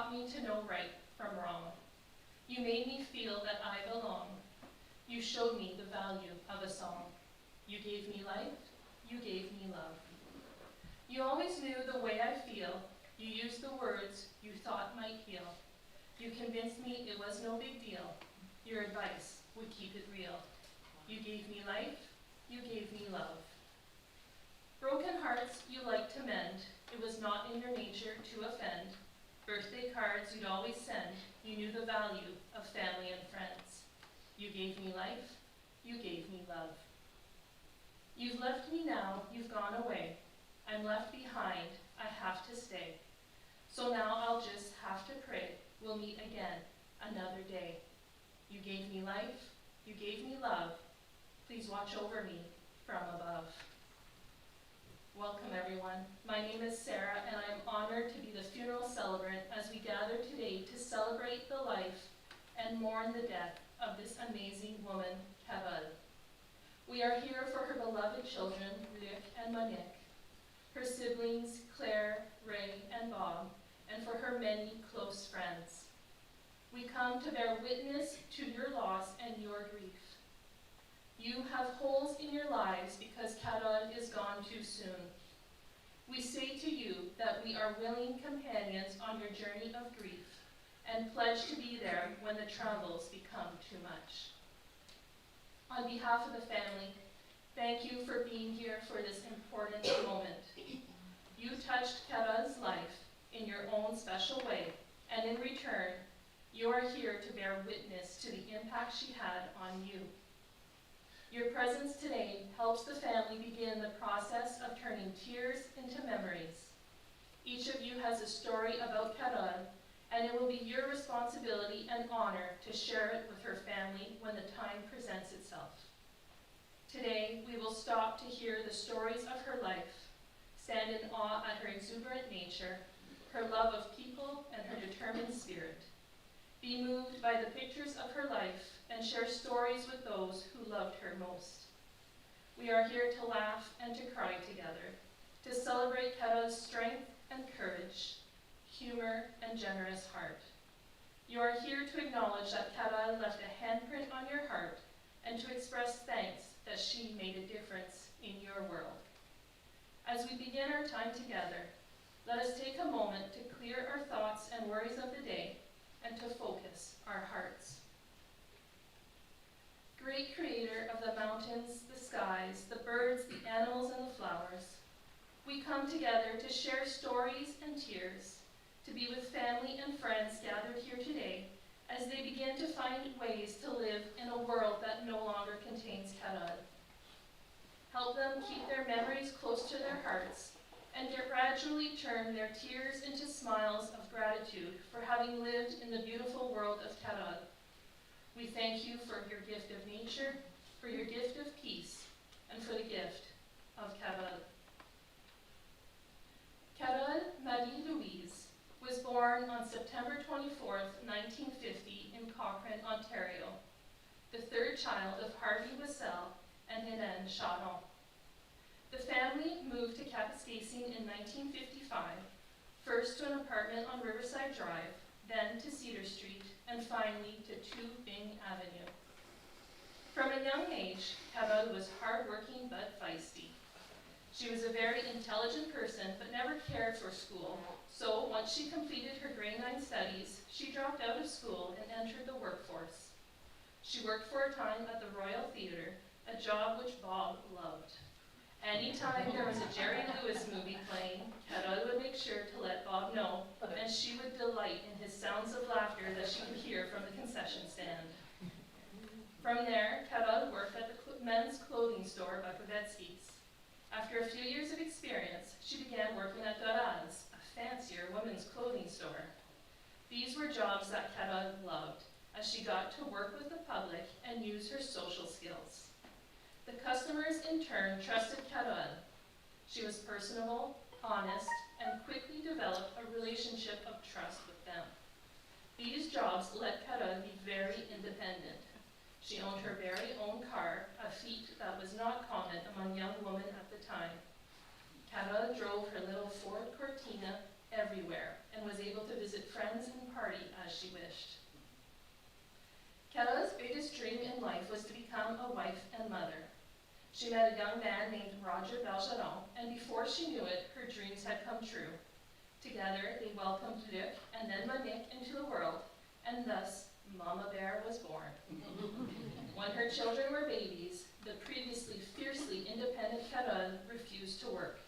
taught me to know right from wrong. You made me feel that I belong. You showed me the value of a song. You gave me life, you gave me love. You always knew the way I feel. You used the words you thought might heal. You convinced me it was no big deal. Your advice would keep it real. You gave me life, you gave me love. Broken hearts you liked to mend. It was not in your nature to offend. Birthday cards you'd always send. You knew the value of family and friends. You gave me life, you gave me love. You've left me now, you've gone away. I'm left behind, I have to stay. So now I'll just have to pray we'll meet again another day. You gave me life, you gave me love. Please watch over me from above. Welcome everyone. My name is Sarah and I am honored to be the funeral celebrant as we gather today to celebrate the life and mourn the death of this amazing woman, Carole. We are here for her beloved children, Luc and Monique, her siblings, Claire, Ray, and Bob, and for her many close friends. We come to bear witness to your loss and your grief. You have holes in your lives because Carole is gone too soon. We say to you that we are willing companions on your journey of grief and pledge to be there when the travels become too much. On behalf of the family, thank you for being here for this important moment. You touched Carole's life in your own special way, and in return, you are here to bear witness to the impact she had on you. Your presence today helps the family begin the process of turning tears into memories. Each of you has a story about Carole, and it will be your responsibility and honor to share it with her family when the time presents itself. Today, we will stop to hear the stories of her life, stand in awe at her exuberant nature, her love of people, and her determined spirit. Be moved by the pictures of her life and share stories with those who loved her most. We are here to laugh and to cry together, to celebrate Carole's strength and courage, humor and generous heart. You are here to acknowledge that Carole left a handprint on your heart and to express thanks that she made a difference in your world. As we begin our time together, let us take a moment to clear our thoughts and worries of the day and to focus our hearts. Great creator of the mountains, the skies, the birds, the animals, and the flowers, we come together to share stories and tears, to be with family and friends gathered here today as they begin to find ways to live in a world that no longer contains Carole. Help them keep their memories close to their hearts and gradually turn their tears into smiles of gratitude for having lived in the beautiful world of Carole. We thank you for your gift of nature, for your gift of peace, and for the gift of Carole. Carole Marie-Louise was born on September 24th, 1950 in Cochrane, Ontario, the third child of Harvey Wissel and Hélène Charon. The family moved to Kapuskasing in 1955, first to an apartment on Riverside Drive, then to Cedar Street, and finally to 2 Byng Avenue. From a young age, Carole was hardworking but feisty. She was a very intelligent person but never cared for school, so once she completed her grade 9 studies, she dropped out of school and entered the workforce. She worked for a time at the Royal Theatre, a job which Bob loved. Anytime there was a Jerry Lewis movie playing, Carole would make sure to let Bob know, and she would delight in his sounds of laughter that she could hear from the concession stand. From there, Carole worked at the men's clothing store Bukovetsky's. After a few years of experience, she began working at Doraz, a fancier women's clothing store. These were jobs that Carole loved, as she got to work with the public and use her social skills. The customers, in turn, trusted Carole. She was personable, honest, and quickly developed a relationship of trust with them. These jobs let Carole be very independent. She owned her very own car, a feat that was not common among young women at the time. Carole drove her little Ford Cortina everywhere and was able to visit friends and party as she wished. Carole's biggest dream in life was to become a wife and mother. She met a young man named Roger Bergeron, and before she knew it, her dreams had come true. Together, they welcomed Luc and then Monique into the world, and thus, Mama Bear was born. When her children were babies, the previously fiercely independent Carole refused to work.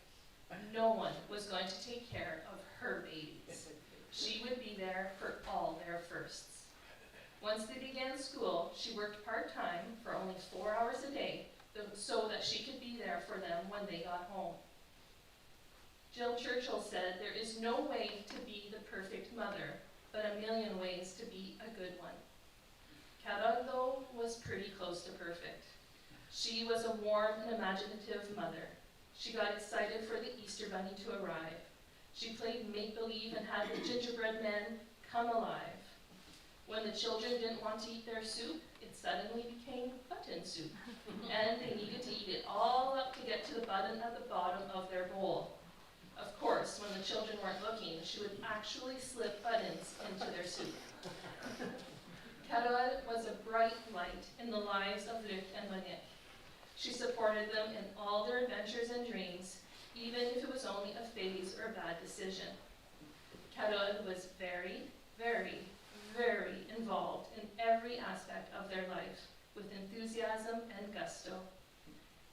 No one was going to take care of her babies. She would be there for all their firsts. Once they began school, she worked part-time for only 4 hours a day so that she could be there for them when they got home. Jill Churchill said, "There is no way to be the perfect mother, but a million ways to be a good one." Carole, though, was pretty close to perfect. She was a warm and imaginative mother. She got excited for the Easter Bunny to arrive. She played make-believe and had the gingerbread men come alive. When the children didn't want to eat their soup, it suddenly became button soup, and they needed to eat it all up to get to the button at the bottom of their bowl. Of course, when the children weren't looking, she would actually slip buttons into their soup. Carole was a bright light in the lives of Luc and Monique. She supported them in all their adventures and dreams, even if it was only a phase or a bad decision. Carole was very, very, very involved in every aspect of their life, with enthusiasm and gusto.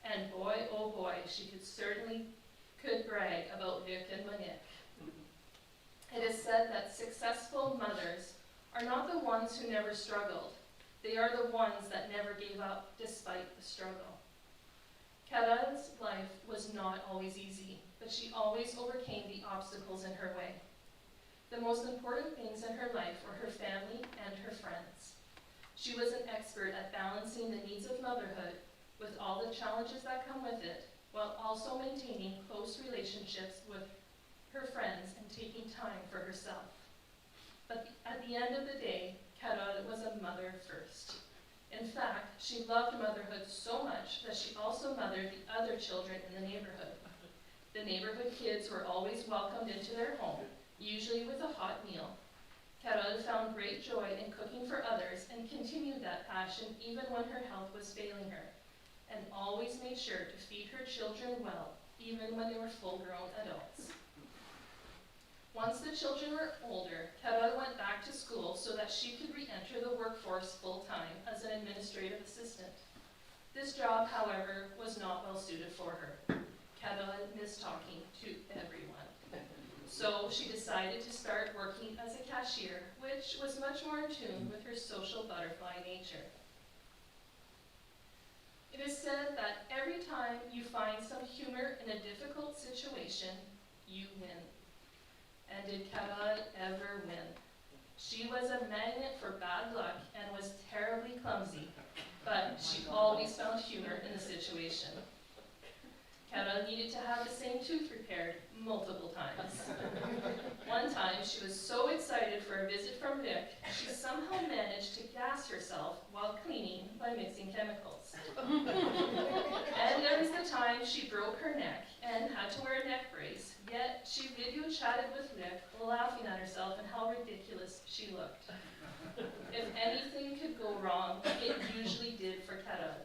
And boy, oh boy, she could brag about Luc and Monique. It is said that successful mothers are not the ones who never struggled. They are the ones that never gave up despite the struggle. Carole's life was not always easy, but she always overcame the obstacles in her way. The most important things in her life were her family and her friends. She was an expert at balancing the needs of motherhood with all the challenges that come with it, while also maintaining close relationships with her friends and taking time for herself. But at the end of the day, Carole was a mother first. In fact, she loved motherhood so much that she also mothered the other children in the neighborhood. The neighborhood kids were always welcomed into their home, usually with a hot meal. Carole found great joy in cooking for others and continued that passion even when her health was failing her, and always made sure to feed her children well, even when they were full-grown adults. Once the children were older, Carole went back to school so that she could re-enter the workforce full-time as an administrative assistant. This job, however, was not well suited for her. Carole missed talking to everyone. So she decided to start working as a cashier, which was much more in tune with her social butterfly nature. It is said that every time you find some humor in a difficult situation, you win. And did Carole ever win? She was a magnet for bad luck and was terribly clumsy, but she always found humor in the situation. Carole needed to have the same tooth repaired multiple times. One time, she was so excited for a visit from Luc, she somehow managed to gas herself while cleaning by mixing chemicals. And there was the time she broke her neck and had to wear a neck brace, yet she video chatted with Luc, laughing at herself and how ridiculous she looked. If anything could go wrong, it usually did for Carole.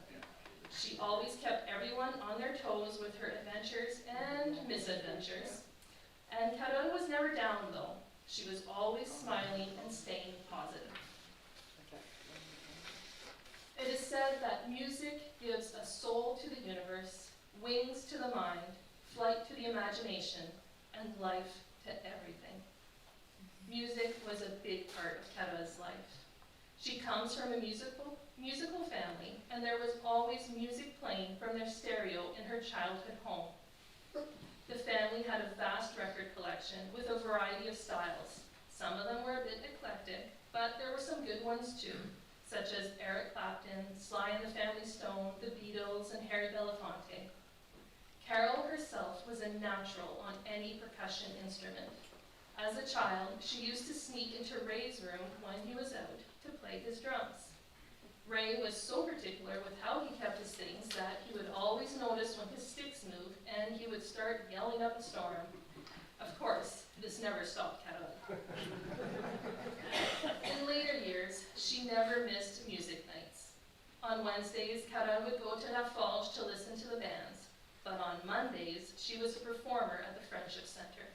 She always kept everyone on their toes with her adventures and misadventures. And Carole was never down, though. She was always smiling and staying positive. It is said that music gives a soul to the universe, wings to the mind, flight to the imagination, and life to everything. Music was a big part of Carole's life. She comes from a musical family, and there was always music playing from their stereo in her childhood home. The family had a vast record collection with a variety of styles. Some of them were a bit eclectic, but there were some good ones too, such as Eric Clapton, Sly and the Family Stone, the Beatles, and Harry Belafonte. Carole herself was a natural on any percussion instrument. As a child, she used to sneak into Ray's room when he was out to play his drums. Ray was so particular with how he kept his things that he would always notice when his sticks moved and he would start yelling up a storm. Of course, This never stopped Carole. In later years, she never missed music nights. On Wednesdays, Carole would go to La Forge to listen to the bands, but on Mondays, she was a performer at the Friendship Center.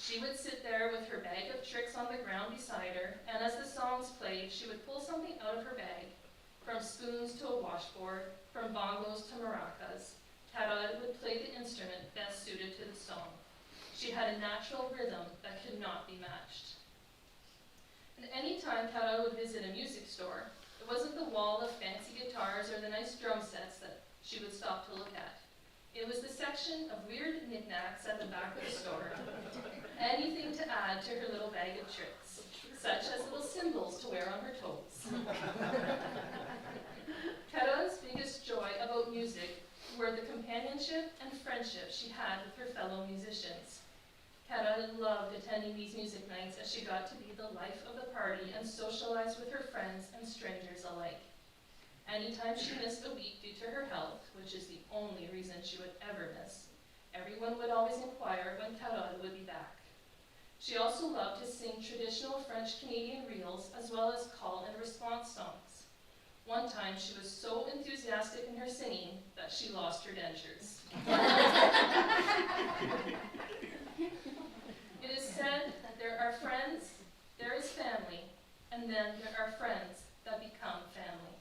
She would sit there with her bag of tricks on the ground beside her, and as the songs played, she would pull something out of her bag. From spoons to a washboard, from bongos to maracas, Carole would play the instrument best suited to the song. She had a natural rhythm that could not be matched. And any time Carole would visit a music store, it wasn't the wall of fancy guitars or the nice drum sets that she would stop to look at. It was the section of weird knickknacks at the back of the store. Anything to add to her little bag of tricks, such as little cymbals to wear on her toes. Carole's biggest joy about music were the companionship and friendship she had with her fellow musicians. Carole loved attending these music nights as she got to be the life of the party and socialize with her friends and strangers alike. Anytime she missed a week due to her health, which is the only reason she would ever miss, everyone would always inquire when Carole would be back. She also loved to sing traditional French-Canadian reels as well as call and response songs. One time she was so enthusiastic in her singing that she lost her dentures. It is said that there are friends, there is family, and then there are friends that become family.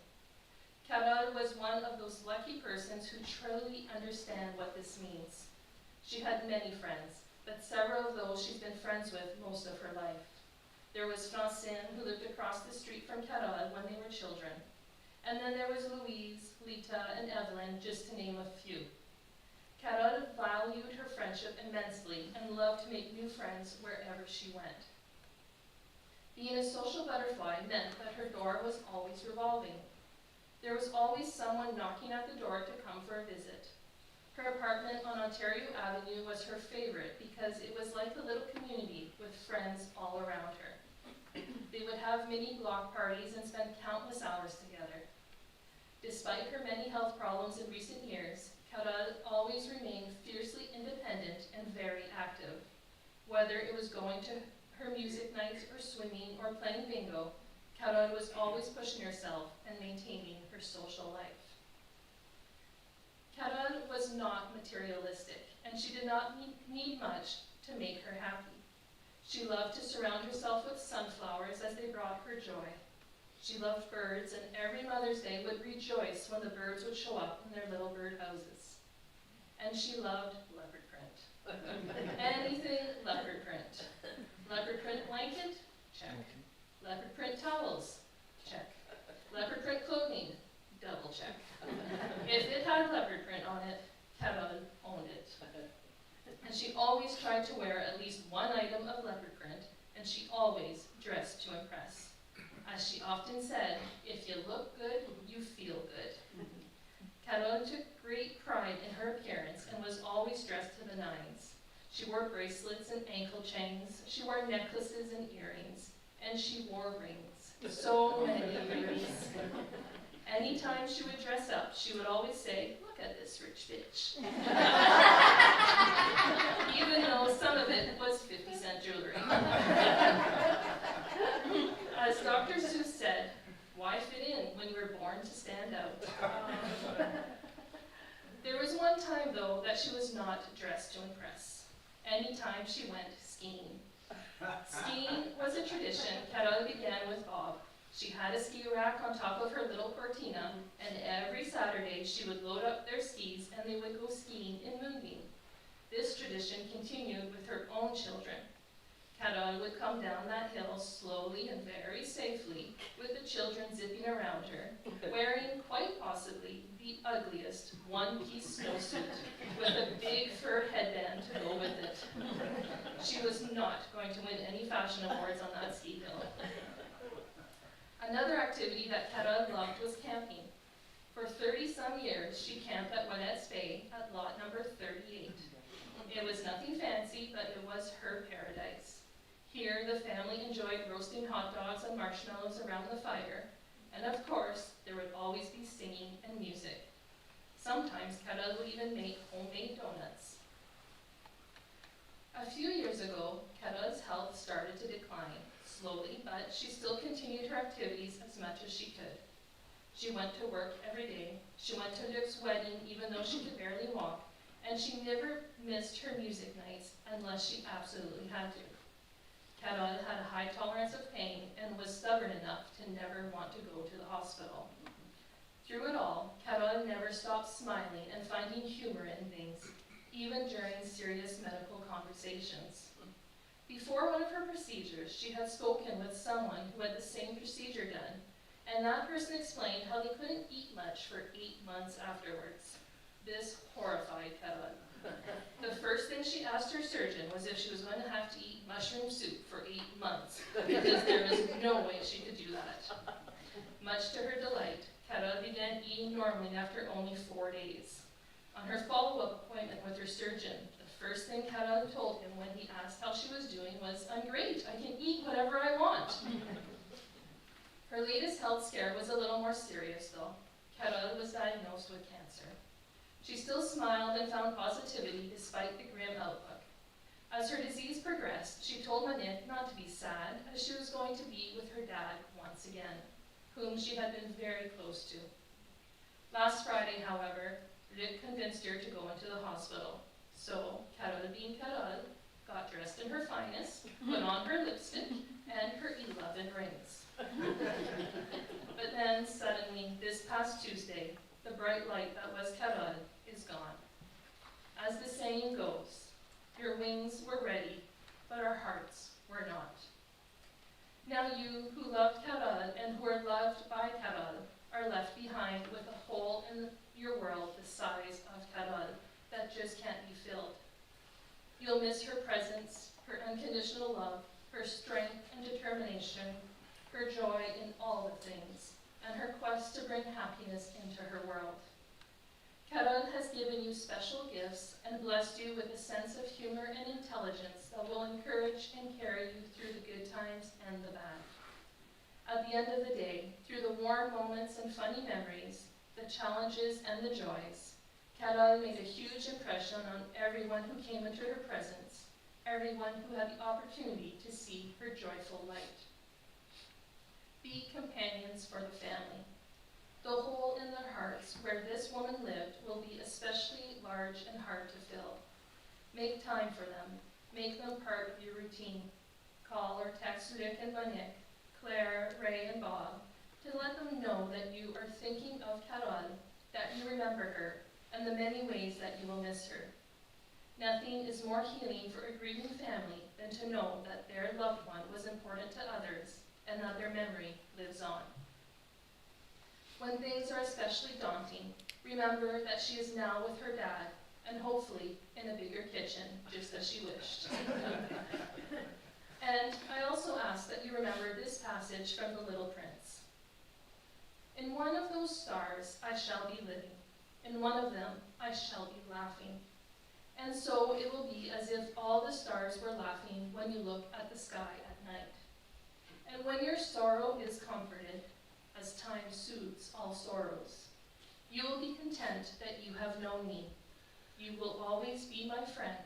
Carole was one of those lucky persons who truly understand what this means. She had many friends, but several of those she's been friends with most of her life. There was Francine, who lived across the street from Carole when they were children. And then there was Louise, Lita, and Evelyn, just to name a few. Carole valued her friendship immensely and loved to make new friends wherever she went. Being a social butterfly meant that her door was always revolving. There was always someone knocking at the door to come for a visit. Her apartment on Ontario Avenue was her favorite because it was like a little community with friends all around her. They would have mini block parties and spend countless hours together. Despite her many health problems in recent years, Carole always remained fiercely independent and very active. Whether it was going to her music nights or swimming or playing bingo, Carole was always pushing herself and maintaining her social life. Carole was not materialistic, and she did not need much to make her happy. She loved to surround herself with sunflowers as they brought her joy. She loved birds, and every Mother's Day would rejoice when the birds would show up in their little bird houses. And she loved leopard print. Anything leopard print. Leopard print blanket? Check. Leopard print towels? Check. Leopard print clothing? Double check. If it had leopard print on it, Carole owned it. And she always tried to wear at least one item of leopard print, and she always dressed to impress. As she often said, if you look good, you feel good. Carole took great pride in her appearance and was always dressed to the nines. She wore bracelets and ankle chains, she wore necklaces and earrings, and she wore rings. So many rings. Anytime she would dress up, she would always say, "Look at this rich bitch." Even though some of it was 50-cent jewelry. As Dr. Seuss said, why fit in when you were born to stand out? There was one time, though, that she was not dressed to impress. Anytime she went skiing. Skiing was a tradition Carole began with Bob. She had a ski rack on top of her little Cortina, and every Saturday she would load up their skis and they would go skiing in Moonbeam. This tradition continued with her own children. Carole would come down that hill slowly and very safely, with the children zipping around her, wearing quite possibly the ugliest one-piece snowsuit with a big fur headband to go with it. She was not going to win any fashion awards on that ski hill. Another activity that Carole loved was camping. For 30-some years, she camped at Winnette's Bay at lot number 38. It was nothing fancy, but it was her paradise. Here, the family enjoyed roasting hot dogs and marshmallows around the fire, and of course, there would always be singing and music. Sometimes Carole would even make homemade donuts. A few years ago, slowly, but she still continued her activities as much as she could. She went to work every day. She went to Luke's wedding even though she could barely walk, and she never missed her music nights unless she absolutely had to. Carole had a high tolerance of pain and was stubborn enough to never want to go to the hospital. Through it all, Carole never stopped smiling and finding humor in things, even during serious medical conversations. Before one of her procedures, she had spoken with someone who had the same procedure done, and that person explained how they couldn't eat much for 8 months afterwards. This horrified Carole. The first thing she asked her surgeon was if she was going to have to eat mushroom soup for 8 months, because there was no way she could do that. Much to her delight, Carole began eating normally after only 4 days. On her follow-up appointment with her surgeon, the first thing Carole told him when he asked how she was doing was, "I'm great, I can eat whatever I want." Her latest health scare was a little more serious though. Carole was diagnosed with cancer. She still smiled and found positivity despite the grim outlook. As her disease progressed, she told Monique not to be sad, as she was going to be with her dad once again, whom she had been very close to. Last Friday, however, Luc convinced her to go into the hospital. So, Carole being Carole, got dressed in her finest, put on her lipstick, and her 11 rings. But then, suddenly, this past Tuesday, the bright light that was Carole is gone. As the saying goes, your wings were ready, but our hearts were not. Now you who loved Carole and who are loved by Carole are left behind with a hole in your world the size of Carole that just can't be filled. You'll miss her presence, her unconditional love, her strength and determination, her joy in all the things, and her quest to bring happiness into her world. Carole has given you special gifts and blessed you with a sense of humor and intelligence that will encourage and carry you through the good times and the bad. At the end of the day, through the warm moments and funny memories, the challenges and the joys, Carole made a huge impression on everyone who came into her presence, everyone who had the opportunity to see her joyful light. Be companions for the family. The hole in their hearts where this woman lived will be especially large and hard to fill. Make time for them. Make them part of your routine. Call or text Luc and Monique, Claire, Ray, and Bob to let them know that you are thinking of Carole, that you remember her, and the many ways that you will miss her. Nothing is more healing for a grieving family than to know that their loved one was important to others and that their memory lives on. When things are especially daunting, remember that she is now with her dad, and hopefully in a bigger kitchen, just as she wished. And I also ask that you remember this passage from The Little Prince. In one of those stars I shall be living, in one of them I shall be laughing. And so it will be as if all the stars were laughing when you look at the sky at night. And when your sorrow is comforted, as time soothes all sorrows, you will be content that you have known me. You will always be my friend.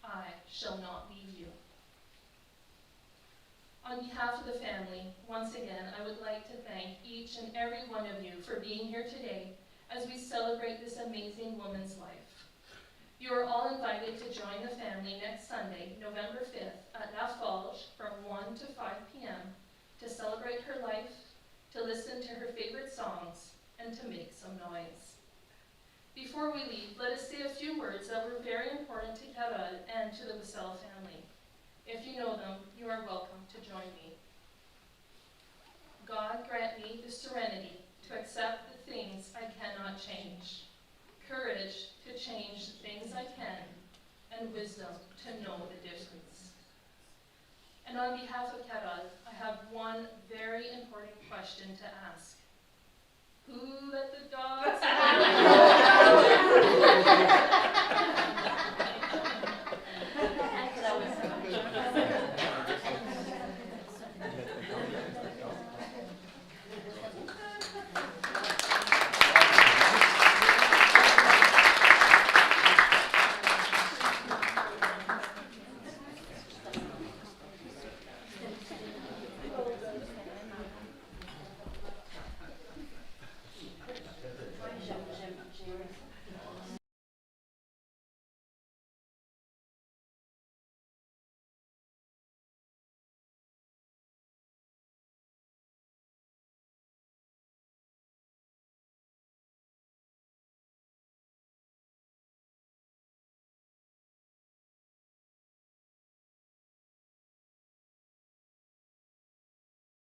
I shall not leave you. On behalf of the family, once again, I would like to thank each and every one of you for being here today as we celebrate this amazing woman's life. You are all invited to join the family next Sunday, November 5th at La Forge from 1 to 5 p.m. to celebrate her life, to listen to her favorite songs, and to make some noise. Before we leave, let us say a few words that were very important to Carole and to the Wissel family. If you know them, you are welcome to join me. God grant me the serenity to accept the things I cannot change, courage to change the things I can, and wisdom to know the difference. And on behalf of Carole, I have one very important question to ask. Who let the dogs out?